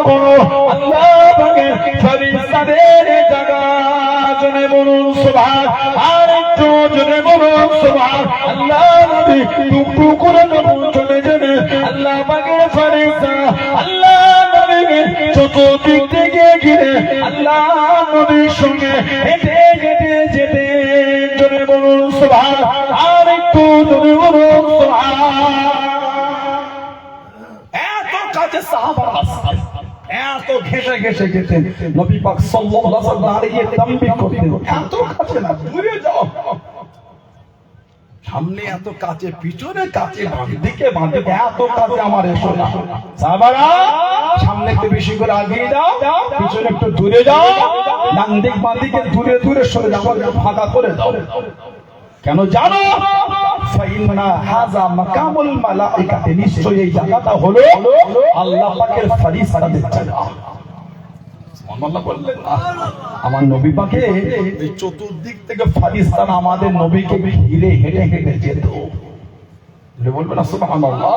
বলো আল্লাহ পাকের ফেরেশতাদের জায়গা জনে বলুন সুবহান আর একটু জনে বলুন সুবহান আল্লাহ নবী টুকটু করে চলে যাবে আল্লাহ পাকের ফেরেশতা আল্লাহ নবীকে চতুর্দিক থেকে ঘিরে আল্লাহ নবীর সঙ্গে হেঁটে হেঁটে যেতে জনে বলুন সুবহান আর একটু জনে বলুন সুবহান। এত কাছে সাহাবারা আসতেন, এত ঘেঁষে ঘেঁষে যেতেন, নবী পাক সাল্লাল্লাহু আলাইহি ওয়াসাল্লাম দাঁড়িয়ে তানবীহ করতেন, এত কাছে না, দূরে যাও। সামনে এত কাছে, পিছনে কাছে, বাঁদিকে বাঁদিকে, এত কাছে আমার এসো না। সাহাবারা সামনে একটু বেশি করে আগিয়ে যাও, পিছনে একটু দূরে যাও, ডান দিক বাঁদিকে দূরে দূরে সরে যাও, ফাঁকা করে দাও। কেন জানো? ফাইন্না হাযা মাকামুল মালাইকাতি, নিশ্চয়ই এই জায়গাটা হলো আল্লাহ পাকের ফেরেশতাদের জায়গা। সুবহানাল্লাহ বললেন না? আমার নবী পাকে এই চতুর্দিক থেকে ফেরেশতারা আমাদের নবীকে ঘিরে হেঁটে হেঁটে যেত। বলবেন না সুবহানাল্লাহ?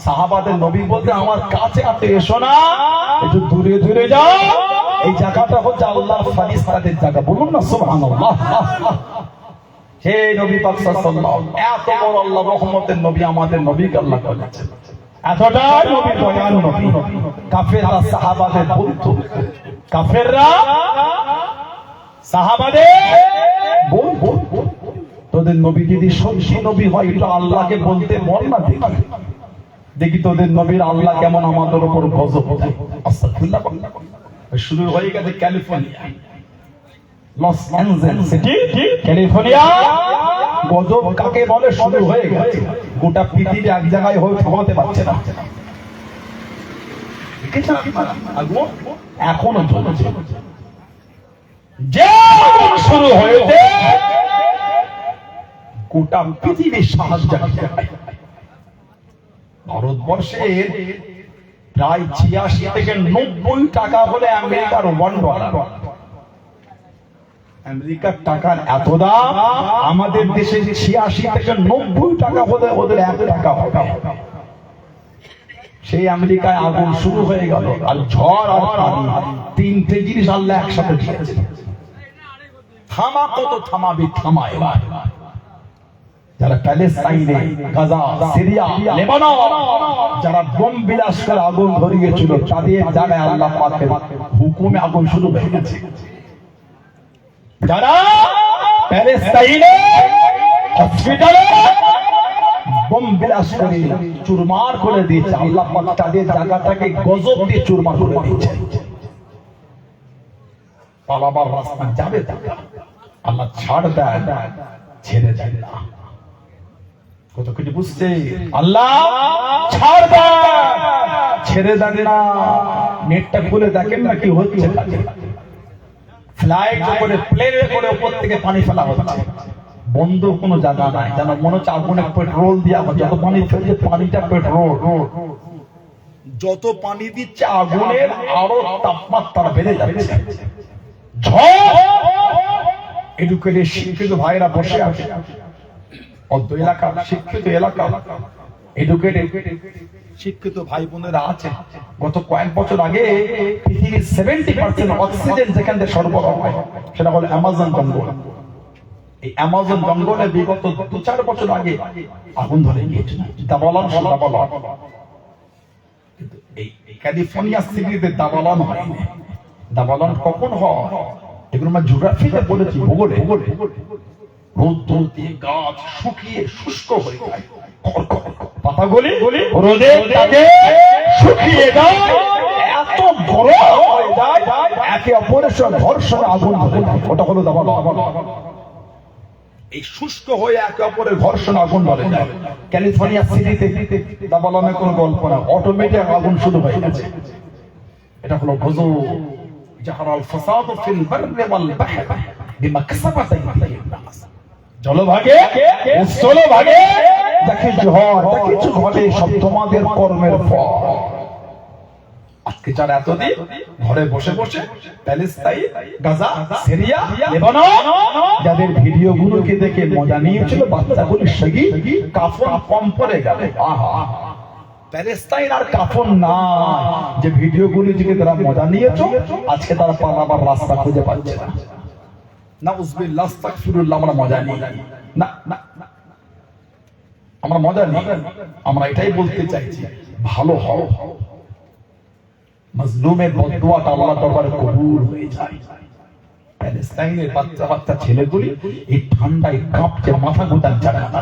সাহাবাদের নবী বলতে আমার কাছে আতে এসো না, একটু দূরে দূরে যাও, এই জায়গাটা হচ্ছে আল্লাহর ফেরেশতাদের জায়গা। বলুন না সুবহানাল্লাহ? হে নবী পাক সাল্লাল্লাহু আলাইহি ওয়াসাল্লাম, এত বড় আল্লাহর রহমতের নবী আমাদের নবীকে আল্লাহ বলেছেন, এতটা নবী দয়ালু নবী। কাফেররা সাহাবাদের বলতো, কাফেররা সাহাবাদের বলতো, তোদের নবী যদি সত্যি নবী হয় এটা আল্লাহকে বলতে বল না, দেখি দেখি তোদের নবীর আল্লাহ কেমন আমাদের উপর গজব দেয়। আস্তাগফিরুল্লাহ। শুরু হয়ে গেছে California, Los Angeles city, California. গজব কাকে বলে শুরু হয়ে গেছে, গোটা পৃথিবী এক জায়গায় হয়ে থামাতে পারছে না। এখনো চলছে, যে শুরু হয়েছে গোটা পৃথিবীর সাহায্য। ভারতবর্ষের প্রায় ৮৬ থেকে ৯০ টাকা হলে আমেরিকার $1। আমেরিকার টাকার এত দাম, আমাদের দেশে ৮৬ থেকে ৯০ টাকা হলে ওদের ১ টাকা হবে। সেই আমেরিকায় আগুন শুরু হয়ে গেল, আর ঝড় আর পানি, তিনটে জিনিস আল্লাহ একসাথে দিয়েছে। থামা কত থামাবি, থামা এবার। যারা প্যালেস্টাইনে, গাজা, সিরিয়া, লেবানন, যারা বোম বিলাস করে আগুন ধরিয়েছিল, তাদের জায়গায় আল্লাহ পাকের হুকুমে আগুন শুরু হয়ে গেছে। যারা প্যালেস্টাইনে হসপিটালে বোম বিলাস করে চুরমার করে দিয়েছে, আল্লাহ পাক তাদের জায়গাটাকে গজব দিয়ে চুরমার করে দিয়েছে। পালাবার রাস্তা যাবে, আল্লাহ ছাড় দেয়, ছেড়ে দেয় না। কত কিছু বুঝছে? আল্লাহ ছাড় দেয়, ছেড়ে দেন না। নেটটা খুলে দেখেন না কি হচ্ছে। ফ্লাইট করে, প্লেনে করে উপর থেকে পানি ফেলা হচ্ছে, বন্ধ কোনো জায়গা নাই, যেন মনে হচ্ছে আগুনে পেট্রোল দিয়া হচ্ছে। যত পানি ফেলছে, পানিটা পেট্রোল, যত পানি দিচ্ছে আগুনের আরো তাপমাত্রা বেড়ে যাচ্ছে। ঝড়। এডুকেটেড শিক্ষিত ভাইরা বসে আছে, অর্ধ এলাকা শিক্ষিত এলাকা, এডুকেটেড শিক্ষিত ভাই বোনেরা আছে। গত কয়েক বছর আগে পৃথিবীর 70% অক্সিজেন যেখান থেকে সরবরাহ হয় সেটা হলো অ্যামাজন জঙ্গল। এই অ্যামাজন জঙ্গলে বিগত 2-4 বছর আগে আগুন ধরে গিয়েছে। দাবালন, কিন্তু এই ক্যালিফোর্নিয়া সিটিতে দাবালন হয়নি। দাবালন কখন হয় এগুলো আমরা জিওগ্রাফিতে বলেছি, ভূগোলে। রোদ দিয়ে গাছ শুকিয়ে শুষ্ক হয়ে যায়, পাতাগুলি রোদে তাকে শুকিয়ে যায়, এত গরম হয়ে যায়, একে অপরের সঙ্গে ঘর্ষণে আগুন ধরে যায়। ওটা হলো দাবালন। এই শুষ্ক হয়ে একে অপরের ঘর্ষণে আগুন ধরে যায়। ক্যালিফোর্নিয়া সিটিতে দাবালনের কোনো গল্প না, অটোমেটিক আগুন শুরু হয়ে গেছে। এটা হলো গজব। জাহারাল ফাসাদু ফিল বাররি ওয়াল বাহরি বিমা কাসাবাত আইদিহিন নাস। জলভাগে, স্থলভাগে দেখে ঝড়, কিছু ঘটে, সব তোমাদের কর্মের ফল। আজকে যারা এতদিন ঘরে বসে বসে প্যালেস্টাইন, গাজা, সিরিয়া, লেবানন, যাদের ভিডিও গুলোকে দেখে মজা নিয়েছিল, বাচ্চাগুলি সেগি কাফন কম পড়ে গেল। আহা, প্যালেস্টাইন আর কাফন না, যে ভিডিওগুলি থেকে তারা মজা নিয়েছো, আজকে তারা পালাবার রাস্তা খুঁজে পাচ্ছে না। নাউযুবিল্লাহ, আস্তাগফিরুল্লাহ, আমরা মজা নিই না, না আমরা মজা নিই। আমরা এটাই বলতে চাইছি, ভালো হও, মাজলুমের বদদুয়াটা আল্লাহর দরবারে কবুল হয়ে যায়। প্যালেস্টাইনের বাচ্চা বাচ্চা ছেলেগুলি এই ঠান্ডায় কাঁপছে, মাথা গোটার জায়গা না।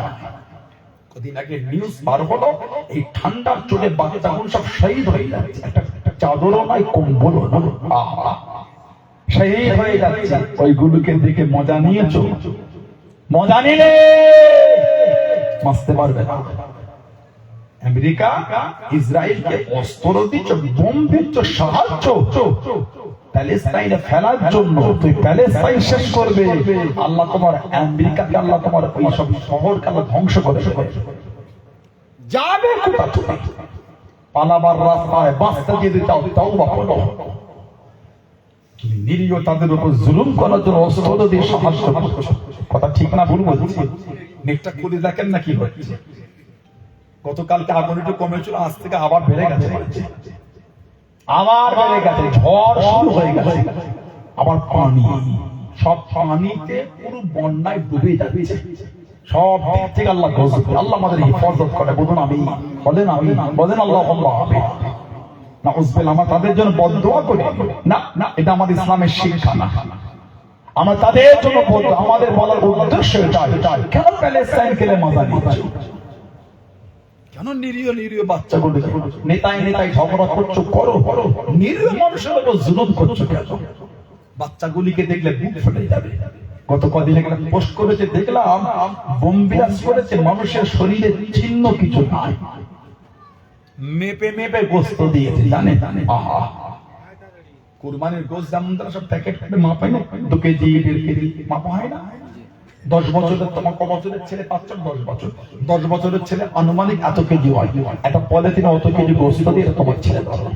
কদিন আগে নিউজ বার হলো, এই ঠান্ডার চোটে বাচ্চাগুলো সব শহীদ হয়ে যাচ্ছে, একটা চাদরও নাই, কম্বলও নাই, আহা শহীদ হয়ে যাচ্ছে। ওইগুলোকে দেখে মজা নিয়েছো? মজা নিলে বাঁচতে পারবে না। আমেরিকা ইসরায়েলকে অস্ত্র দিচ্ছ, বোম দিচ্ছ, সাহায্য প্যালেস্টাইনে ফেলার জন্য। তুই প্যালেস্টাইন শেষ করবে, আল্লাহ তোমার আমেরিকাকে, আল্লাহ তোমার ওই সব শহরকে আল্লাহ ধ্বংস করে যাবে। কোথা তুমি পালাবার রাস্তায় বাঁচতে যদি চাও, তাওবা করো। তুমি নিরীহ তাদের উপর জুলুম করার জন্য অস্ত্র দিয়ে সাহায্য করছো। কথা ঠিক না ভুল বলছি? নেটটা খুলে দেখেন না কি হচ্ছে। গতকালকে আগুন একটু কমেছিল, আজ থেকে আবার বেড়ে গেছে, আবার বেড়ে গেছে, ঝড় শুরু হয়ে গেছে, আবার পানি, সব পানিতে পুরো বন্যায় ডুবে যাচ্ছে। সব দিক থেকে আল্লাহ গজব, আল্লাহ আমাদের হিফাজত করে। বলুন আমি, বলেন আমি, বলেন আল্লাহুম্মা আমিন। নাউযুবিল্লাহ, আমরা তাদের জন্য বদদুয়া করি না, না এটা আমাদের ইসলামের শিক্ষা না। আমরা তাদের জন্য বলবো, আমাদের বলার উদ্দেশ্য এটাই, কেন প্যালেস্টাইন খেলে মজা নিচ্ছ? কেন নিরীহ নিরীহ বাচ্চাগুলো নেতায় নেতায় ঝগড়া করছো? করো, নিরীহ মানুষের উপর জুলুম করছো কেন? বাচ্চাগুলিকে দেখলে বুক ফেটে যাবে। গত কদিন একটা পোস্ট করেছে, দেখলাম বোম বিরাজ করেছে, মানুষের শরীরে চিহ্ন কিছু নাই, মেপে মেপে গোস্ত দিয়েছে, জানে জানে। আহা, কুরবানির গোস্ত যেমন তারা সব প্যাকেট মাপায় না, 2 কেজি 1.5 কেজি মাপা হয় না। 10 বছরের, তোমার ক বছরের ছেলে? 10 বছর। 10 বছরের ছেলে আনুমানিক এত কেজি হয়। একটা পলিথিনে অত কেজি গোস্ত দিয়ে তোমার ছেলে ধরো।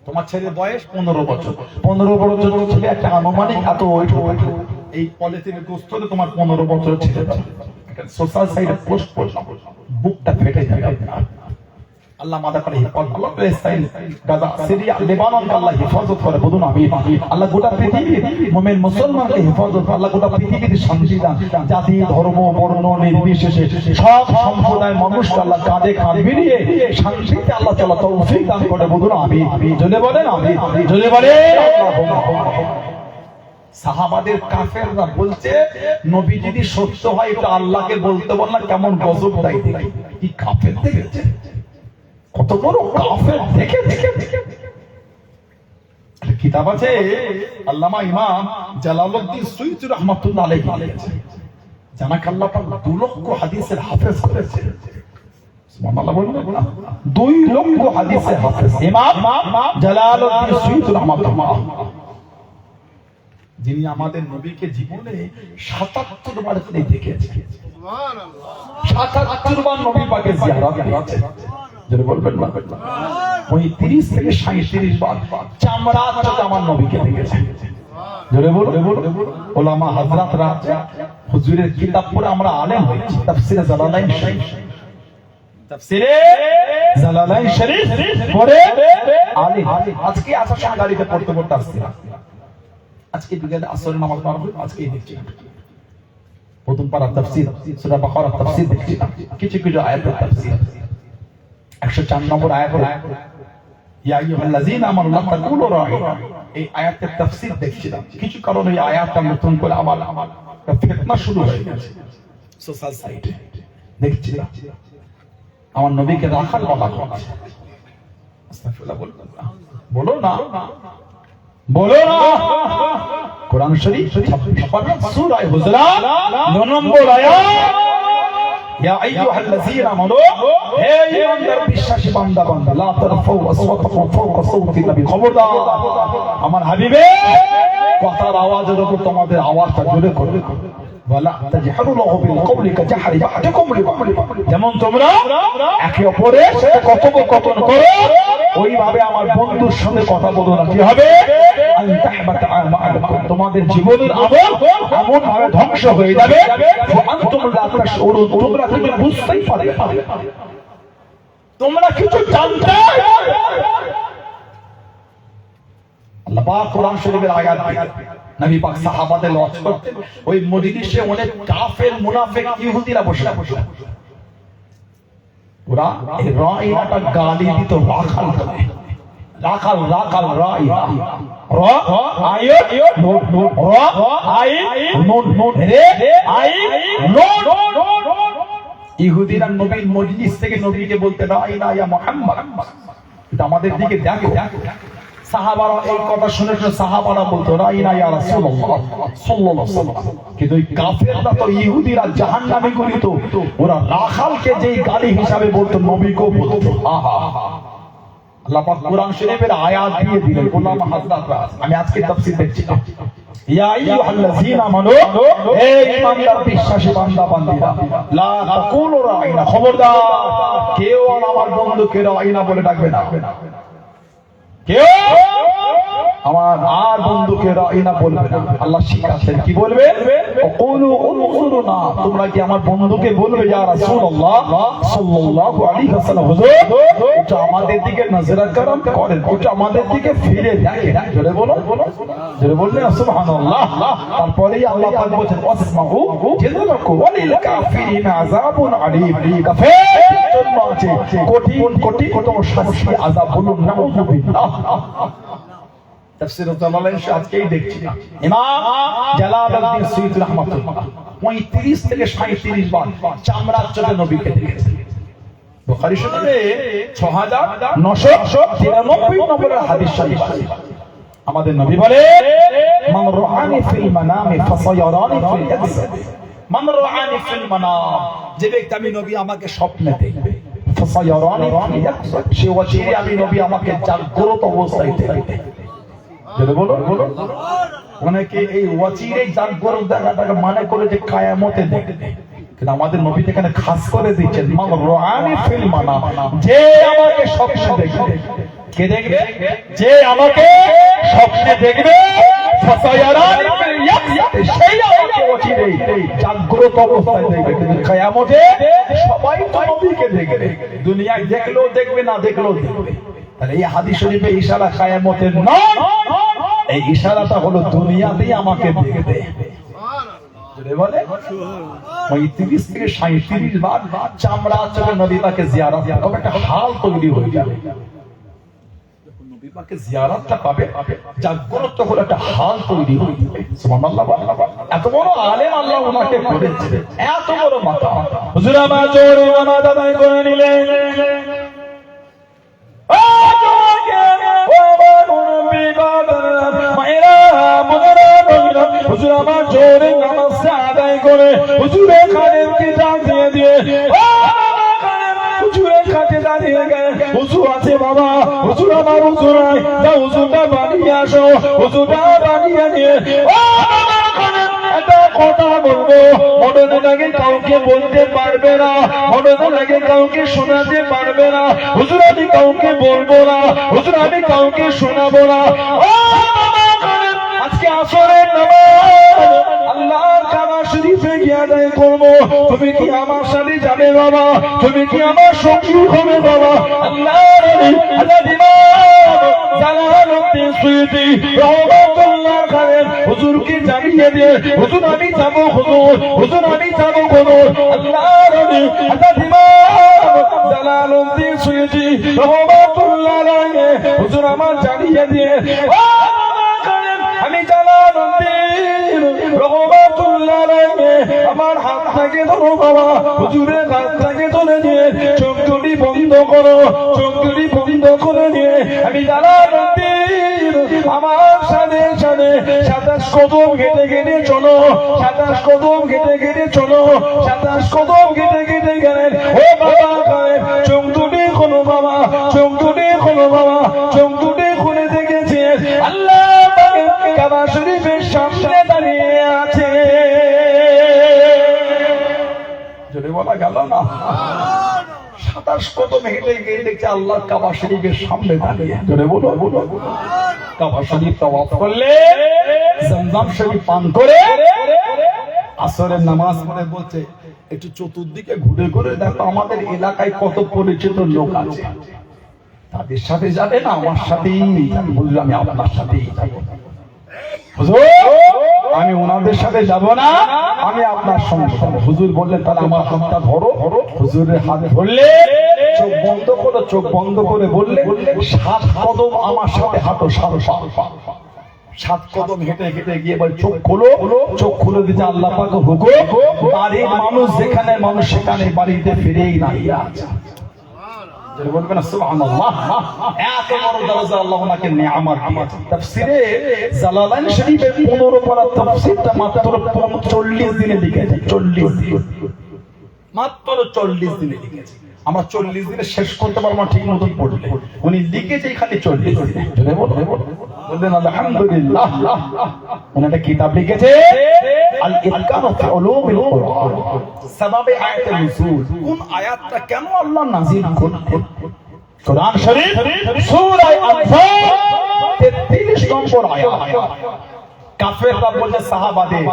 তোমার ছেলের বয়স 15 বছর। 15 বছরের ছেলে একটা আনুমানিক এত ওয়েট হয়। এই পলিথিনে গোস্ত দিয়ে তোমার 15 বছরের ছেলে ধরো। সোশ্যাল সাইটে পোস্ট করলাম, বুকটা ফেটে যাবে। আল্লাহ মাদা করে হিফাজত, আল্লাহ প্যালেস্টাইন, গাজা, সিরিয়া, লেবাননকে আল্লাহ হিফাজত করে। বলুন আমিন। আল্লাহ গোটা পৃথিবীর মুমিন মুসলমানকে হিফাজত, আল্লাহ গোটা পৃথিবীতে শান্তি দান। জাতি ধর্ম বর্ণ নির্বিশেষে সব সম্প্রদায়ের মানুষকে আল্লাহ কাঁধে কাঁধ মিলিয়ে শান্তিতে আল্লাহ তাআলা তৌফিক দান করে। বলুন আমিন। জোরে বলেন আমিন, জোরে বলেন আল্লাহুম্মা। সাহাবাদের কাফেররা বলছে, নবী যদি সত্য হয় এটা আল্লাহকে বলতে বলনা, কেমন গজব তাই দেখি। কি কাফের দেখেছে, কত বড় কাফের দেখে দেখে দেখে। কিতাব আছে, আল্লামা ইমাম জালালউদ্দিন সুয়ুতী রাহমাতুল্লাহ আলাইহি লিখেছেন, জানাক আল্লাহ পাক 2 লক্ষ হাদিসের হাফেজ করেছে। সুবহানাল্লাহ বলুন না, 2 লক্ষ হাদিসের হাফেজ ইমাম জালালউদ্দিন সুয়ুতী রাহমাতুল্লাহ, যিনি আমাদের নবীকে জীবনে 77 বার করে দেখেছেন। সুবহানাল্লাহ, 77 বার নবী পাকের জিয়ারত করেছেন। যদি বলবেন না, ওই 30 থেকে 37 বার চামড়া চোখে আমার নবীকে দেখেছেন। জোরে বলুন। ওলামা হযরতরা হুজুরের কিতাব পড়ে আমরা আলেম হয়েছি। তাফসীরে জালালাইন শরীফ, তাফসীরে জালালাইন শরীফ পড়ে আলেম। আজকে আসার গাড়িতে পড়তে পড়তে আসছি, আজকে বিকেলে আসরের নামাজ পড়ব, আজকেই দেখছি প্রথম পারা তাফসীর সূরা বাকারার তাফসীর দেখছি, কিছু কিছু আয়াতের তাফসীর। 104 নম্বর আয়াত, ইয়া আইয়ুহাল্লাযীনা আমানু লা তাকুলু রাঈনা, এই আয়াতের তাফসীর দেখছিলাম। কিছু কারণে এই আয়াতটা নতুন করে আবার ফিতনা শুরু হয়ে গেছে সোশ্যাল সাইটে, দেখছিলাম। আমার নবীকে রাখাল বলা হচ্ছে। আস্তাগফিরুল্লাহ, বলো না, বলো না। কোরআন শরীফ 26 পারা সূরা হুজুরাত 9 নম্বর আয়াত, ইয়া আইয়ুহাল্লাযীনা আমানু, হে ঈমানদার বিশ্বাসী বান্দা বান্দা, লা তারফাউ আসওয়াতাকুম ফাওকা সাওতিন নবী, খবরদার আমার হাবিবে কথার আওয়াজের উপর তোমাদের আওয়াজটা জোরে করবে। ওয়ালা তাজহারু লাহু বিল কওলি কাজহারি বা'দিকুম লিবা'দ, যেমন তোমরা একে অপরের সাথে কথোপকথন করো, ওইভাবে আমার বন্ধুর সঙ্গে কথা বলো না। কি হবে? আন তাহবাতা আমালুকুম, তোমাদের জীবনের আমল এমন ভাবে ধ্বংস হয়ে যাবে, আনতুম লা তাশউরুন, তোমরা কিন্তু বুঝতেই পারবে না। তোমরা কিছু জানতে? আল্লাহ পাক কোরআন শরীফের আয়াত দিয়ে নবী পাক সাহাবাদের ওয়াজ করতেন। ওই মজলিসে অনেক কাফের মুনাফিক ইহুদিরা বসে বসে ওরা এই রাইনাটা গালি দিত রাখাল বলে। রাখাল রাখাল রাইনা র আই নোট নোট র আই নোট নোট রে আই নোট ইহুদিরা নবীর মজলিস থেকে নবীকে বলতে রাইনা ইয়া মুহাম্মদ। এটা আমাদের দিকে দেখো। সাহাবারা এই কথা শুনে সাহাবারা বলতো রাইনা ইয়া রাসূলুল্লাহ সাল্লাল্লাহু আলাইহি ওয়াসাল্লাম। কিন্তু ওই কাফেররা তো ইহুদিরা জাহান্নামী করিত। ওরা রাখালকে যেই গালি হিসাবে বলতো নবীকেও বলতো। আহা আল্লাহ পাক কোরআন শরীফের আয়াত দিয়ে দিলেন। গোলাম হযরতরা আমি আজকে তাফসীর দেখছি। ইয়া আইয়ুহাল্লাযীনা আমানু হে ঈমানদার বিশ্বাসী বান্দা বান্দীরা লা তাকুলু রাইনা খবরদার কেউ আমার বন্ধুকে রাইনা বলে ডাকবে না। কেউ আমার আর বন্ধুকে রাইনা বলবে না। আল্লাহ শিখাচ্ছেন কি বলবে? কুলু উনজুরনা তোমরা কি আমার বন্ধুকে বলবে ইয়া রাসূলুল্লাহ সাল্লাল্লাহু আলাইহি ওয়াসাল্লাম হুজুর এটা আমাদের দিকে নজর করম করেন, এটা আমাদের দিকে ফিরে দেখেন। জোরে বলো, জোরে বললেন সুবহানাল্লাহ। তারপরেই আল্লাহ পাক বলেন ওয়াসমাউ জিললাকু ওয়ালিল কাফিরিন আযাবুন আলীম। কাফেরদের জন্য আছে কঠিন কঠিন শাস্তি আযাব। বলুন নাউযুবিল্লাহ। তাফসীর জালালাইন আজকেই দেখছি ইমাম জালালউদ্দিন সুয়ুতী রাহমাতুল্লাহ 35 থেকে 37 বার চামড়ার চোখে নবীকে দেখেছেন। বুখারী শরীফে 6993 নম্বরের হাদিস শরীফ আমাদের নবী বলে মান রাআনি ফিল মানামি ফাসায়ারানি ফিল ইয়াকসাব। মান রাআনি ফিল মানাম যে ব্যক্তি আমি নবী আমাকে স্বপ্নে দেখবে ফাসায়ারানি ফিল ইয়াকসাব সে ওয়াচিরে আমি নবী আমাকে জাগ্রত অবস্থায় দেখবে। বলো বলো অনেকে এই ওয়াচিরে জাগ্রত দেখাটাকে মানে করে যে কিয়ামতে দেখবে। কিন্তু আমাদের নবী এখানে খাস করে দিচ্ছেন মান রাআনি ফিল মানাম যে আমাকে স্বপ্নে দেখবে। কে দেখবে? যে আমাকে স্বপ্নে দেখবে ফাসায়ারানি ফিল ইয়াকসাব সেই আমাকে ওয়াচিরে জাগ্রত অবস্থায় দেখবে। কিন্তু কিয়ামতে সবাই তো নবীকে দেখবে। দুনিয়ায় দেখলেও দেখবে না দেখলেও দেখবে। তাহলে এই হাদিস শরীফে ইশারা কিয়ামতের নয়, এই ইশারাটা হলো দুনিয়াতেই আমাকে দেখবে। জোরে বলে 35 থেকে 37 বার চামড়া চোখে নবী পাকে জিয়ারত হবে। একটা হাল তৈরি হয়ে যাবে। নবী পাকে জিয়ারতটা পাবে জাগ্রত হলো একটা হাল তৈরি হয়ে যাবে। সুবহানাল্লাহ। এত বড় আলেম আল্লাহ ওনাকে করেছে, এত বড় মাথা। হুজুর আমার জোরে নামাজ আদায় করে নিলেন। হুজুর আমার জোরে নামাজটা আদায় করে হুজুরের খাদেমকে ডাক দিয়ে দিয়ে হুজুরের কাছে দাঁড়িয়ে গেলেন। হুজুর আছে বাবা, হুজুর আমার হুজুর নাই, হুজুরটা বানিয়ে আসো। হুজুরটা বানিয়ে নিয়ে একটা কথা বলবো, মনে কাউকে বলতে পারবে না, মনে কাউকে শোনাতে পারবে না। হুজুর আমি কাউকে বলবো না, হুজুর আমি কাউকে শোনাবো না। আজকে আসরের নামাজ আল্লাহর কাবা শরীফে গিয়ে আদায় করবো। তুমি কি আমার সাথে যাবে বাবা? তুমি কি আমার সঙ্গী হবে বাবা? আল্লাহর হযরত ইমাম জালালউদ্দিন সুয়ুতী রাহমাতুল্লাহ আলাইহি হুজুরকে জানিয়ে দিয়ে হুজুর আমি যাব, হুজুর হুজুর আমি যাব হুজুর। আল্লাহর হযরত ইমাম জালালউদ্দিন সুয়ুতী রাহমাতুল্লাহ আলাইহি হুজুর আমার জানিয়ে দিয়ে আমি জালালউদ্দিন রাহমাতুল্লাহ আলাইহি আমার হাতটাকে ধরো বাবা। হুজুরের হাতটাকে ধরে নিয়ে চোখ দুটি বন্ধ করো, চোখ দুটি বন্ধ করে নিয়ে আমি জালালউদ্দিন আমার সাথে সাথে 27 কদম হেঁটে হেঁটে চলো, 27 কদম হেঁটে হেঁটে চলো, 27 কদম হেঁটে হেঁটে গেলেন। ও বাবা চোখ দুটি খোলো বাবা, চোখ দুটি খোলো বাবা। চোখ দুটি খুলে দেখেছে আল্লাহ কাবা শরীফের সামনে দাঁড়িয়ে আছে। যদি বলা গেল না 27 কদম হেঁটে গিয়ে দেখছে আল্লাহ কাবা শরীফের সামনে দাঁড়িয়ে। জোরে বলো বলো। কাবা শরীফ তাওয়াফ করলে, জমজম শরীফ পান করে আসরের নামাজ পড়ে বলছে একটু চতুর্দিকে ঘুরে ঘুরে দেখো আমাদের এলাকায় কত পরিচিত লোক আছে, তাদের সাথে যাবে না আমার সাথেই যাবে। বুঝলো, আমি আপনার সাথেই যাবো। আমি ওনাদের সাথে যাব না, আমি আপনার সঙ্গে যাবো। হুজুর বললেন তাহলে আমার হাতটা ধরো। হুজুরের হাত ধরলে চোখ বন্ধ করো, চোখ বন্ধ করে বললে 7 কদম আমার সাথে হাঁটো, 7 কদম হেঁটে হেঁটে গিয়ে বলে চোখ খোলো। চোখ খুলে দিতে আল্লাহ পাক হুকুম, বাড়ির মানুষ যেখানে মানুষ সেখানে বাড়িতে ফিরেই না আছে। বলবেন না সুবহানাল্লাহ, এত বড় দরজা আল্লাহ ওনাকে নিয়ামত দিয়েছে। তাফসীরে জালালাইন শরীফে 15 পারা তাফসীরটা মাত্র 40 দিনে লিখেছে। 40 দিন, মাত্র 40 দিনে লিখেছে। আমরা 40 দিনে শেষ করতে পারবো না ঠিক মতন পড়লে, উনি লিখেছে খালি 40 দিনে। জোরে বললেন আলহামদুলিল্লাহ। উনি একটা কিতাব লিখেছে আল ইতকান ফি উলুমিল কুরআন, সাবাবে আয়াতুল নুজুল। কোন আয়াতটা কেন আল্লাহ নাযিল করলেন? কোরআন শরীফ সূরা আনফাল 33 নম্বর আয়াত। কাফেররা বলে সাহাবাদের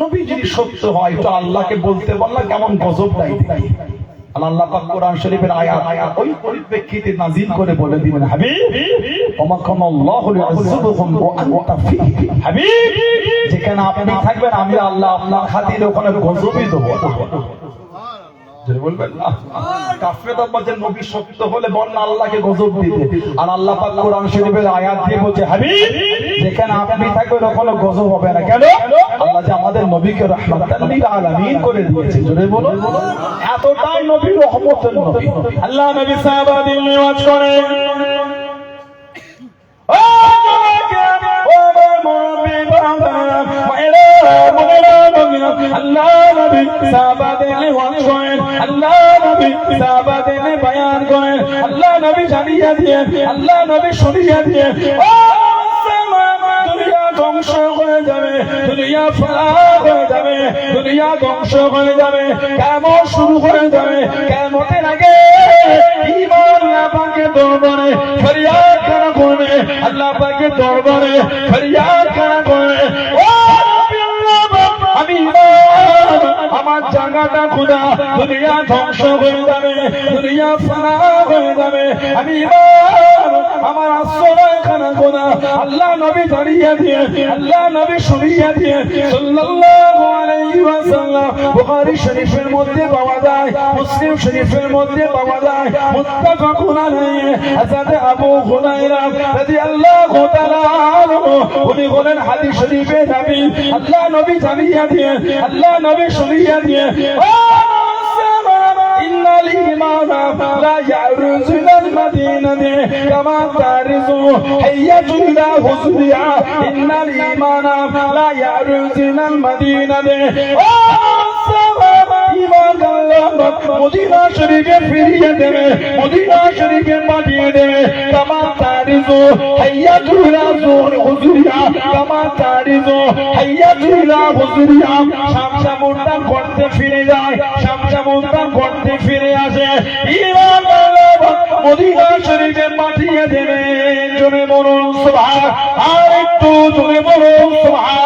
নবী যদি সত্য হয় তো আল্লাহকে বলতে বললা কেমন গজব দেয় দেখি। আল্লাহ পাক কোরআন শরীফের আয়াত ওই পরিপ্রেক্ষিতে নাযিল করে বলে দিবেন হাবিব ওমা কানাল্লাহু লিউযিবুকুম ওয়া আনতা ফীহি। হাবিব যেখানে আপনি থাকবেন আমি আল্লাহ আপনার খাতিরে ওখানে গজবই দেব। বলবেন না কাফেররা বলে নবী সত্য হলে বলেন আল্লাহকে গজব দিতে, আর আল্লাহ পাক কোরআন শরীফের আয়াত দিয়ে বলছে হাবিব যেখানে আপনি থাকবেন ওখানে গজব হবে না। কেন? আল্লাহ যে আমাদের নবীকে রাহমাতাল লিল আলামিন করে দিয়েছে। জোরে বলুন, এতটাই নবী রহমতের নবী। আল্লাহ নবী সাহাবাদের নিয়াজ করে আল্লাহ নবী সাহাবাদের নিয়াজ করেন, আল্লাহ নবী সাহাবাদের বয়ান করেন, আল্লাহ নবী জানিয়ে দিয়ে, আল্লাহ নবী শুনিয়ে দিয়ে দুনিয়া ধ্বংস হয়ে যাবে, দুনিয়া ফালাক হয়ে যাবে, দুনিয়া ধ্বংস হয়ে যাবে, কিয়ামত শুরু হয়ে যাবে। কিয়ামতের আগে ঈমান আল্লাহ পাকের দরবারে ফরিয়াদ করা করবে, আল্লাহ পাকের দরবারে ফরিয়াদ করা করবে। ও নবী আল্লাহ আমি ঈমান আমার জায়গাটা খোদা, দুনিয়া ধ্বংস হয়ে যাবে, দুনিয়া ফালাক হয়ে যাবে। আমি ঈমান আমার আশ্রয়খানা খোদা। আল্লাহ নবী জানিয়ে দিয়ে, আল্লাহ নবী শুনিয়ে দিয়ে সাল্লাল্লাহু আলাইহি ওয়াসাল্লাম বুখারী শরীফের মধ্যে পাওয়া যায়, মুসলিম শরীফের মধ্যে পাওয়া যায়, মুত্তাফাকুন আলাইহি। হযরত আবু হুরায়রা রাদিয়াল্লাহু তাআলা আনহু উনি বলেন হাদিস শরীফে নবী আল্লাহ নবী জানিয়ে দিয়ে, আল্লাহ নবী শুনিয়ে দিয়ে ইন্নাল ঈমানা লা ইয়ারুজু ইলাল মাদিনাতি কামা তারিজু হাইয়াতুল হুজরিয়া। ইন্নাল ঈমানা লা ইয়ারুজু ইলাল মাদিনাতি মদিনা শরীফে ফিরিয়ে দেবে, মদিনা শরীফে পাঠিয়ে দেবে। কামা তারিজু হাইয়াতুল হুজরিয়া, কামা তারিজু হাইয়াতুল হুজরিয়া। শামশামুন্ডা করতে ফিরে যায়, শামশামুন্ডা করতে ফিরে আসে। ঈমান মদিনা শরীফে পাঠিয়ে দেবে। জোরে বলুন সুবহান, আর একটু জোরে বলুন সুবহান।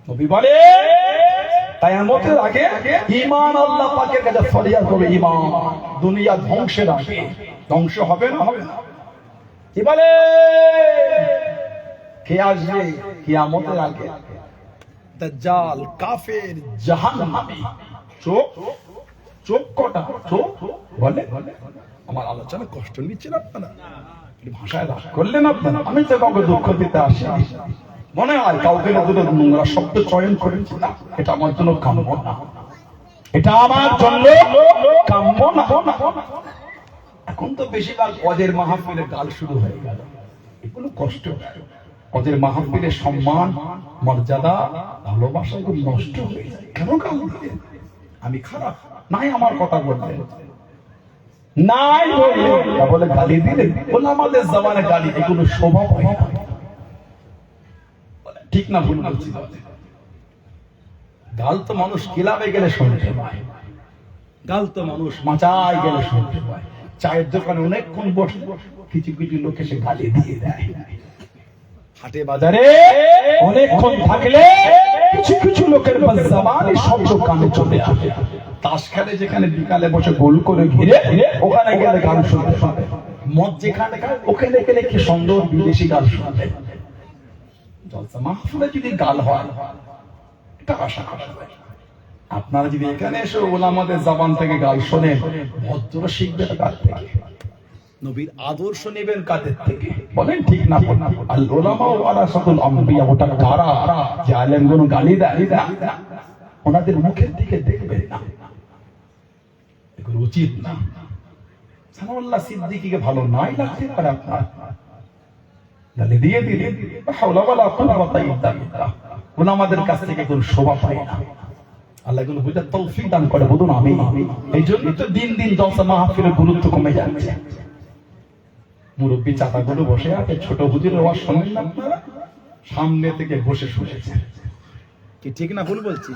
নবী বলে কিয়ামতের আগে ঈমান আল্লাহ পাকের কাছে ফরিয়াদ করবে। ঈমান দুনিয়া ধ্বংসের আগে ধ্বংস হবে না, হবে না। কি বলে কে আসবে কিয়ামতের আগে? দাজ্জাল, কাফের, জাহান্নামী। চোখ চোখ কটা চোখ বলে আমার আলোচনা কষ্ট নিচ্ছেন আপনারা, ভাষায় রাগ করলেন আপনারা। আমি তো কাউকে দুঃখ দিতে আসি, মনে হয় কাউকে না দুটো নোংরা শব্দ চয়ন করেছি না, এটা আমার জন্য কাম্য না, এটা আমার জন্য কাম্য না। এখন তো বেশিরভাগ অজের মাহফিলে গাল শুরু হয়ে গেল, এগুলো কষ্ট। অজের মাহফিলের সম্মান, মর্যাদা, ভালোবাসা এগুলো নষ্ট হয়ে যায়। কেন গাল দিলেন? আমি খারাপ নাই আমার কথা বললেন নাই বলে গালি দিলেন, বলে আমাদের জবানে গালি, এগুলো স্বভাব হয় না। ঠিক না ভুল বলছি? গাল তো মানুষ ক্লাবে গেলে শুনতে পায়, গাল তো মানুষ মাচায় গেলে শুনতে পায়, চায়ের দোকানে অনেকক্ষণ বসে কিছু কিছু লোক এসে গালি দিয়ে দেয়। হাটে বাজারে অনেকক্ষণ থাকলে কিছু কিছু লোকের জবানি শব্দ কানে চলে আসে। তাস খেলে যেখানে বিকালে বসে গোল করে ঘিরে, ওখানে গেলে গান শুনতে পাবে। মদ যেখানে খায় ওখানে গেলে কি সুন্দর বিদেশি গান শুনতে। জলসা মাহফিলে যদি গাল হয় এটা আশা করা যায়। আপনারা যদি এখানে এসে ওলামাদের জবান থেকে গাল শোনেন, ভদ্র শিখবেন কার থেকে? নবীর আদর্শ নেবেন কাদের থেকে? বলেন ঠিক না? আল উলামা ওয়ারাসাতুল আম্বিয়া, ওটা কারা যে আলেমগুলো গালি দেয় না, ওনাদের মুখের দিকে দেখবেন না, এগুলো উচিত না। সানাউল্লাহ সিদ্দিকীকে ভালো নাই লাগতে পারে আপনার, গালি দিয়ে দিলে হাওলা ওয়ালা কুওয়াতা ইল্লা বিল্লাহ, ওলামাদের কাছ থেকে কোনো শোভা পায় না। আল্লাহ এগুলো বুঝার তৌফিক দান করে, বলুন আমিন। এই জন্য তো দিন দিন জলসা মাহফিলের গুরুত্ব কমে যাচ্ছে। মুরব্বী চাচাগুলো বসে আছে, ছোট হুজুরের ওয়াজ শোনেন না আপনারা? সামনে থেকে বসে শুনেছে কি ঠিক না ভুল বলছি?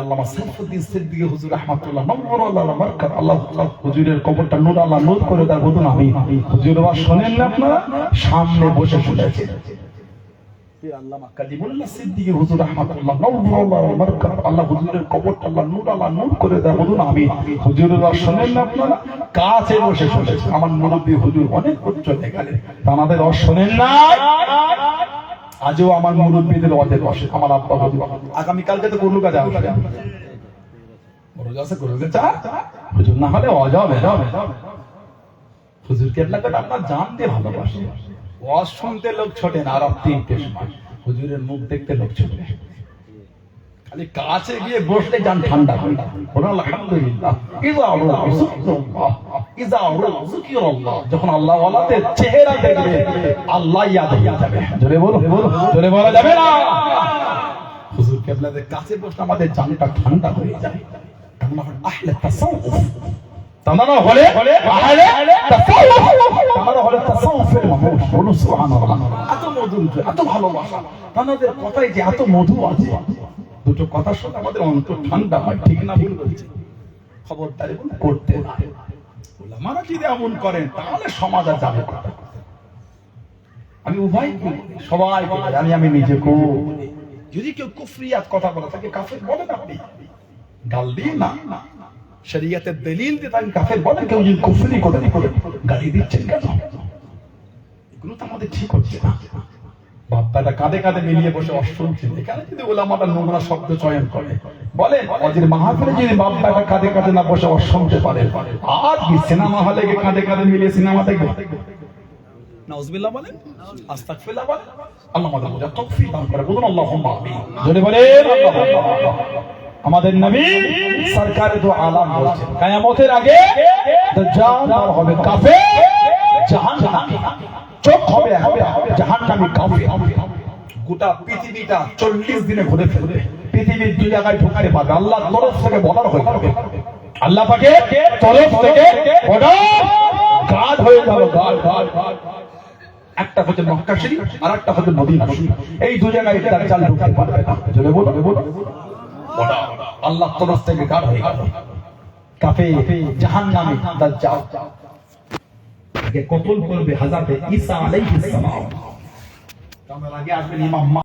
আল্লামা সাইফুদ্দিন সিদ্দিকী হুজুর রাহমাতুল্লাহ নওয়ারাল্লাহ বারাকাত, আল্লাহ হুজুরের কবরটা নূর আল্লাহ নূর করে তার, বলুন আমিন। হুজুরের ওয়াজ শোনেন না আপনারা? সামনে বসে শুনেছে আল্লামা কালিমুল্লাহ সিদ্দিকী হুজুর রাহমাতুল্লাহ নওয়ারাল্লাহ বারাকাত, আল্লাহ হুজুরের কবরটা আল্লাহ নূর করে তার, বলুন আমিন। হুজুরের ওয়াজ শোনেন না আপনারা? কাছে বসে শুনেছে। আমার মুরব্বী হুজুর অনেক উচ্চ লেখালে, তাদের ওয়াজ শোনেন না? আজও আমার মুরব্বীদের ওয়াজে বসে আমার আব্বা হুজুর। আগামী কালকে তো কোনো কাজে আসবে, বড় আছে করে চা হুজুর না হলে ওয়াজ হবে। হুজুর কেবলাকে আপনার জান দিয়ে ভালোবাসে। ওয়াজ শুনতে লোক ছোটে না, আর 3টের সময় হুজুরের মুখ দেখতে লোক ছোটে। খালি কাছে গিয়ে বসলে জান ঠান্ডা হয়। বলুন আলহামদুলিল্লাহ। যখন আল্লাহ ওয়ালাদের চেহারা দেখবে, আল্লাহ ইয়াদ হয়ে যাবে। জোরে বলো, জোরে বলা যাবে না? হুজুর কেবলাদের কাছে বসলে আমাদের জানটা ঠান্ডা হয়ে যায়। তারা হলো আহলে তাসাউফ, তারা হলে আহলে তাসাউফ, তারা হলে তাসাউফের মানুষ। বলুন সুবহানাল্লাহ। এত মধুর, এত ভালোবাসা, তাদের কথায় যে এত মধু আছে। দুটো কথা শুনে আমাদের অন্তর ঠান্ডা হয়, ঠিক না ভুল বলছি? খবরদারি করতে না। ওলামারা যদি এমন করেন তাহলে সমাজ আর যাবে কথা। আমি উভয় সবাই আমি নিজেকে, যদি কেউ কুফরিয়াত কথা বলে তাকে কাফের বলেন আপনি, গাল দিয়ে না। শরীয়তের দলিল দিয়ে তাকে কাফের বলেন। কেউ যদি কুফরি করে গালি দিচ্ছেন কেন? এগুলো তো আমাদের ঠিক হচ্ছে না। বাপ্পাটা কাঁধে কাঁধে মিলিয়ে বসে শুনছেন, এখানে যদি ওলামাটা নোংরা শব্দ চয়ন করে, বলেন অজির মাহফিলে যদি বাপ্পাটা কাঁধে কাঁধে না বসে শুনতে পারে, আর কি সিনেমা হলে গিয়ে কাঁধে কাঁধে মিলিয়ে সিনেমা দেখবে? নাউজুবিল্লাহ বলেন, আস্তাগফিরুল্লাহ বলেন। আল্লাহ আমাদের বুঝার তৌফিক দান করে, বলুন আল্লাহুম্মা আমিন। জোরে বলেন আল্লাহুম্মা। আমাদের নবী সরকারে তো আলাম বলছেন, কিয়ামতের আগে দাজ্জাল হবে কাফের, জাহান্নামী, চোখ হবে জাহান্নামী কাফের। গোটা পৃথিবীটা 40 দিনে ঘুরে ফেলবে। পৃথিবীর 2 জায়গায় ঢুকতে পারবে। আল্লাহর তরফ থেকে বর্ডার হয়ে যাবে। আল্লাহ পাকের তরফ থেকে বর্ডার গার্ড হয়ে যাবে, গার্ড। একটা হচ্ছে মক্কা শরীফ, আর একটা হচ্ছে মদিনা শরীফ। এই 2 জায়গায় দাজ্জাল ঢুকতে পারবে না। জোরে বলো, বর্ডার আল্লাহর তরফ থেকে গার্ড হয়ে গেল। কাফের, জাহান্নামী, দাজ্জাল কতল করবে হযরত ঈসা আলাইহিস সালাম। তার আগে আসবেন ইমাম